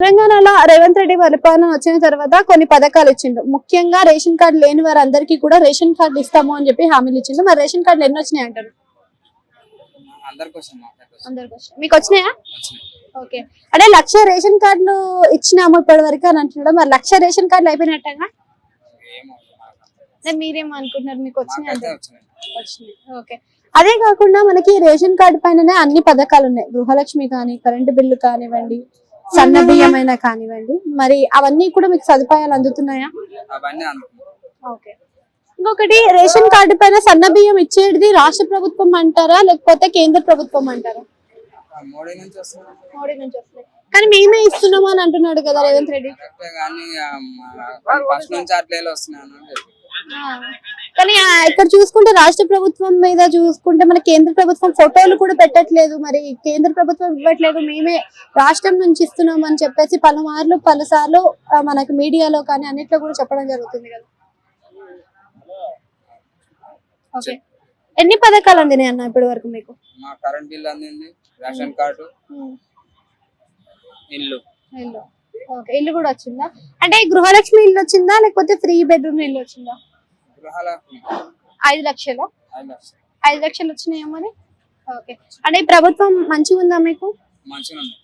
తెలంగాణలో రేవంత్ రెడ్డి పరిపాలన వచ్చిన తర్వాత కొన్ని పథకాలు ఇచ్చిండు. ముఖ్యంగా రేషన్ కార్డు లేని వారందరికీ కూడా రేషన్ కార్డు ఇస్తాము అని చెప్పి హామీలు ఇచ్చిండు. మరి రేషన్ కార్డులు ఎన్ని వచ్చినాయి అంటారు? అందరికి వచ్చినాయి. మీకు వచ్చినాయా? ఓకే. అంటే 1,00,000 రేషన్ కార్డులు ఇచ్చినాము ఇప్పటి వరకు అని అంటున్నాడు. మరి 1,00,000 రేషన్ కార్డులు అయిపోయినట్టేనా? మీరేమో అనుకుంటున్నారు? మీకు వచ్చినాయి అంటే వచ్చినాయి. ఓకే. అదే కాకుండా మనకి రేషన్ కార్డు పైననే అన్ని పథకాలు ఉన్నాయి. గృహలక్ష్మి కానీ, కరెంటు బిల్లు కానివ్వండి, సన్న బియ్యమైనా కానివ్వండి, మరి అవన్నీ కూడా మీకు సదుపాయాలు అందుతున్నాయా? ఓకే. ఇంకొకటి, రేషన్ కార్డు పైన సన్న బియ్యం ఇచ్చేది రాష్ట్ర ప్రభుత్వం అంటారా లేకపోతే కేంద్ర ప్రభుత్వం అంటారా? మోడీ నుంచి వస్తుంది. కానీ మేమే ఇస్తున్నాము అని అంటున్నాడు కదా రేవంత్ రెడ్డి. కానీ ఇక్కడ చూసుకుంటే రాష్ట్ర ప్రభుత్వం మీద చూసుకుంటే మన కేంద్ర ప్రభుత్వం ఫోటోలు కూడా పెట్టట్లేదు. మరి కేంద్ర ప్రభుత్వం ఇవ్వట్లేదు, మేమే రాష్ట్రం నుంచి ఇస్తున్నాం అని చెప్పేసి పలుసార్లు మనకి మీడియాలో కానీ అన్నిట్లో కూడా చెప్పడం జరుగుతుంది కదా. ఓకే. ఎన్ని పథకాలు అందినాయి అన్న ఇప్పటి వరకు మీకు? కరెంట్ బిల్ అందింది, రేషన్ కార్డు, ఇల్లు. ఓకే. ఇల్లు కూడా వచ్చిందా? అంటే గృహలక్ష్మి ఇల్లు వచ్చిందా లేకపోతే ఫ్రీ బెడ్రూమ్ ఇల్లు వచ్చిందా? 5 లక్షలు 5 లక్షలు వచ్చినాయా మరి? ఓకే. అంటే ప్రభుత్వం మంచిగా ఉందా మీకు? మంచిగా ఉంది.